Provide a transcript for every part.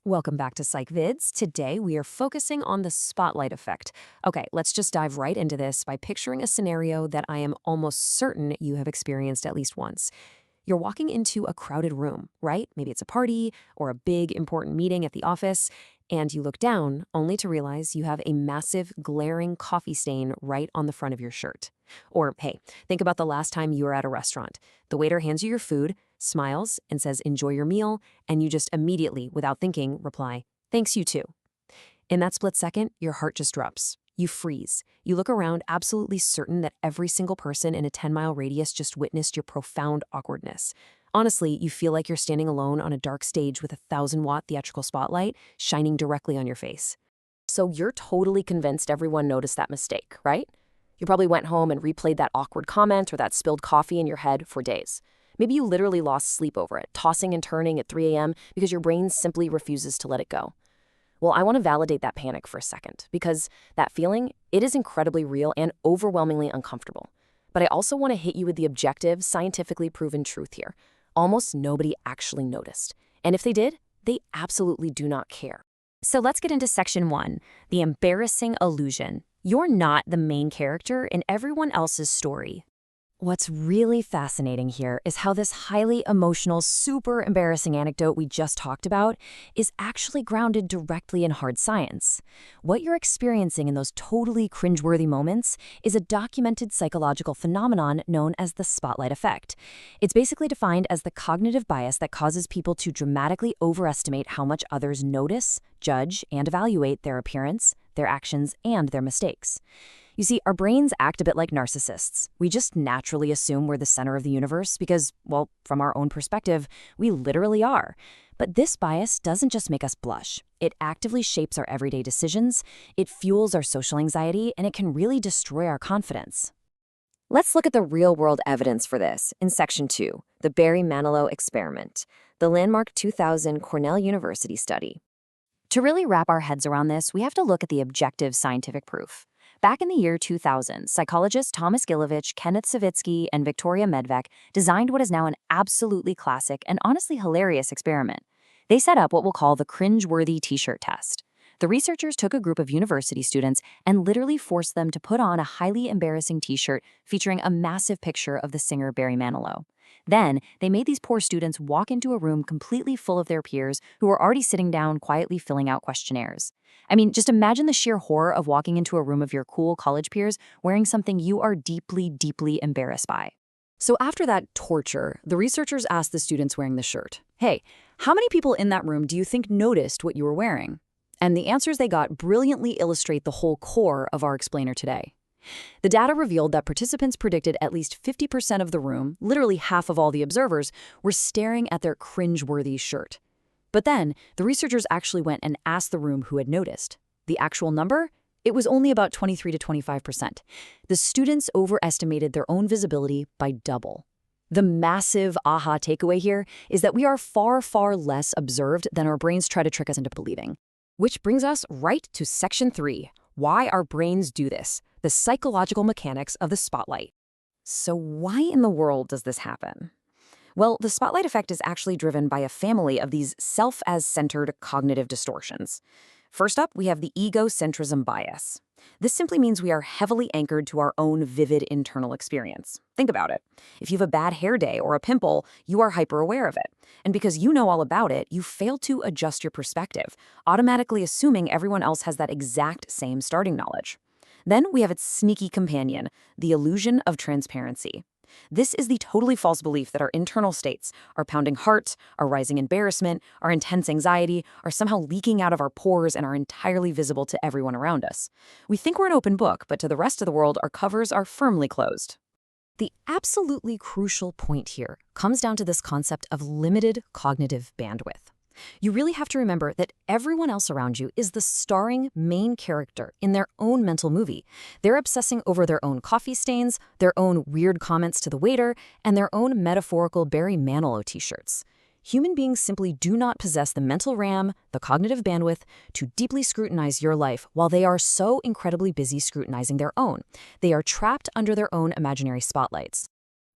Welcome back to Psych Vids. Today we are focusing on the spotlight effect. Okay, let's just dive right into this by picturing a scenario that I am almost certain you have experienced at least once. You're walking into a crowded room, right? Maybe it's a party or a big important meeting at the office, and you look down only to realize you have a massive, glaring coffee stain right on the front of your shirt. Or, hey, think about the last time you were at a restaurant. The waiter hands you your food, smiles, and says, "Enjoy your meal," and you just immediately, without thinking, reply, "Thanks, you too." In that split second, your heart just drops. You freeze. You look around, absolutely certain that every single person in a 10-mile radius just witnessed your profound awkwardness. Honestly, you feel like you're standing alone on a dark stage with a 1,000-watt theatrical spotlight shining directly on your face. So you're totally convinced everyone noticed that mistake, right? You probably went home and replayed that awkward comment or that spilled coffee in your head for days. Maybe you literally lost sleep over it, tossing and turning at 3 a.m. because your brain simply refuses to let it go. Well, I want to validate that panic for a second, because that feeling, it is incredibly real and overwhelmingly uncomfortable. But I also want to hit you with the objective, scientifically proven truth here. Almost nobody actually noticed. And if they did, they absolutely do not care. So let's get into section 1, the embarrassing illusion. You're not the main character in everyone else's story. What's really fascinating here is how this highly emotional, super embarrassing anecdote we just talked about is actually grounded directly in hard science. What you're experiencing in those totally cringeworthy moments is a documented psychological phenomenon known as the spotlight effect. It's basically defined as the cognitive bias that causes people to dramatically overestimate how much others notice, judge, and evaluate their appearance, their actions, and their mistakes. You see, our brains act a bit like narcissists. We just naturally assume we're the center of the universe because, well, from our own perspective, we literally are. But this bias doesn't just make us blush. It actively shapes our everyday decisions, it fuels our social anxiety, and it can really destroy our confidence. Let's look at the real-world evidence for this in Section 2, the Barry-Manilow experiment, the landmark 2000 Cornell University study. To really wrap our heads around this, we have to look at the objective scientific proof. Back in the year 2000, psychologists Thomas Gilovich, Kenneth Savitsky, and Victoria Medvec designed what is now an absolutely classic and honestly hilarious experiment. They set up what we'll call the cringe-worthy T-shirt test. The researchers took a group of university students and literally forced them to put on a highly embarrassing T-shirt featuring a massive picture of the singer Barry Manilow. Then, they made these poor students walk into a room completely full of their peers who were already sitting down quietly filling out questionnaires. I mean, just imagine the sheer horror of walking into a room of your cool college peers wearing something you are deeply, deeply embarrassed by. So after that torture, the researchers asked the students wearing the shirt, "Hey, how many people in that room do you think noticed what you were wearing?" And the answers they got brilliantly illustrate the whole core of our explainer today. The data revealed that participants predicted at least 50% of the room, literally half of all the observers, were staring at their cringe-worthy shirt. But then, the researchers actually went and asked the room who had noticed. The actual number? It was only about 23 to 25%. The students overestimated their own visibility by double. The massive aha takeaway here is that we are far, far less observed than our brains try to trick us into believing. Which brings us right to Section 3, why our brains do this, the psychological mechanics of the spotlight. So why in the world does this happen? Well, the spotlight effect is actually driven by a family of these self-as-centered cognitive distortions. First up, we have the egocentrism bias. This simply means we are heavily anchored to our own vivid internal experience. Think about it. If you have a bad hair day or a pimple, you are hyper-aware of it. And because you know all about it, you fail to adjust your perspective, automatically assuming everyone else has that exact same starting knowledge. Then we have its sneaky companion, the illusion of transparency. This is the totally false belief that our internal states, our pounding heart, our rising embarrassment, our intense anxiety, are somehow leaking out of our pores and are entirely visible to everyone around us. We think we're an open book, but to the rest of the world, our covers are firmly closed. The absolutely crucial point here comes down to this concept of limited cognitive bandwidth. You really have to remember that everyone else around you is the starring main character in their own mental movie. They're obsessing over their own coffee stains, their own weird comments to the waiter, and their own metaphorical Barry Manilow T-shirts. Human beings simply do not possess the mental RAM, the cognitive bandwidth, to deeply scrutinize your life while they are so incredibly busy scrutinizing their own. They are trapped under their own imaginary spotlights.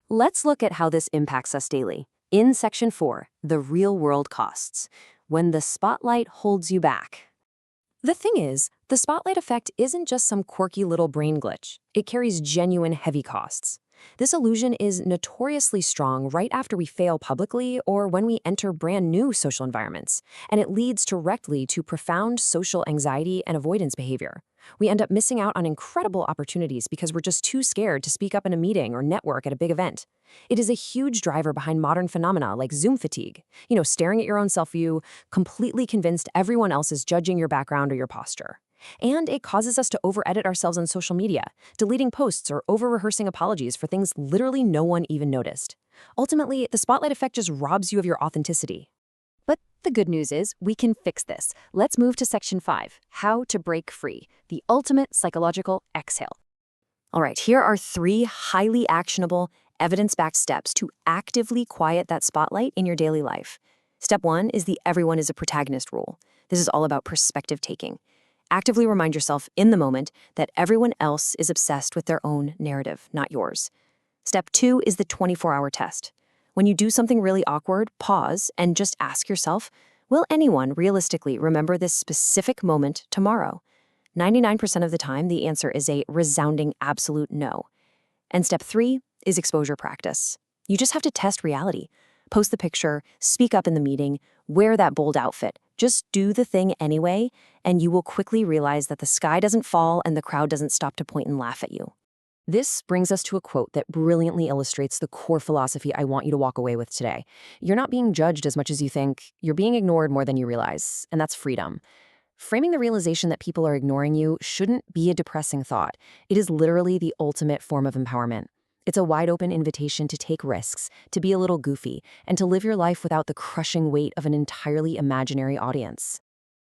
Let's look at how this impacts us daily. In Section 4, the real-world costs. when the spotlight holds you back. The thing is, the spotlight effect isn't just some quirky little brain glitch. It carries genuine heavy costs. This illusion is notoriously strong right after we fail publicly or when we enter brand new social environments, and it leads directly to profound social anxiety and avoidance behavior. We end up missing out on incredible opportunities because we're just too scared to speak up in a meeting or network at a big event. It is a huge driver behind modern phenomena like Zoom fatigue, staring at your own self-view, completely convinced everyone else is judging your background or your posture. And it causes us to over-edit ourselves on social media, deleting posts or over-rehearsing apologies for things literally no one even noticed. Ultimately, the spotlight effect just robs you of your authenticity. But the good news is we can fix this. Let's move to Section 5, How to Break Free, the ultimate psychological exhale. All right, here are 3 highly actionable, evidence-backed steps to actively quiet that spotlight in your daily life. Step 1 is the everyone is a protagonist rule. This is all about perspective taking. Actively remind yourself in the moment that everyone else is obsessed with their own narrative, not yours. Step 2 is the 24-hour test. When you do something really awkward, pause and just ask yourself, will anyone realistically remember this specific moment tomorrow? 99% of the time, the answer is a resounding absolute no. And step 3 is exposure practice. You just have to test reality. Post the picture, speak up in the meeting, wear that bold outfit. Just do the thing anyway, and you will quickly realize that the sky doesn't fall and the crowd doesn't stop to point and laugh at you. This brings us to a quote that brilliantly illustrates the core philosophy I want you to walk away with today. You're not being judged as much as you think. You're being ignored more than you realize, and that's freedom. Framing the realization that people are ignoring you shouldn't be a depressing thought. It is literally the ultimate form of empowerment. It's a wide-open invitation to take risks, to be a little goofy, and to live your life without the crushing weight of an entirely imaginary audience.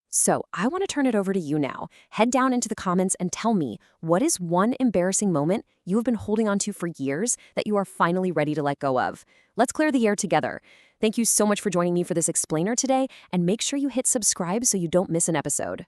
So, I want to turn it over to you now. Head down into the comments and tell me, what is one embarrassing moment you have been holding on to for years that you are finally ready to let go of? Let's clear the air together. Thank you so much for joining me for this explainer today, and make sure you hit subscribe so you don't miss an episode.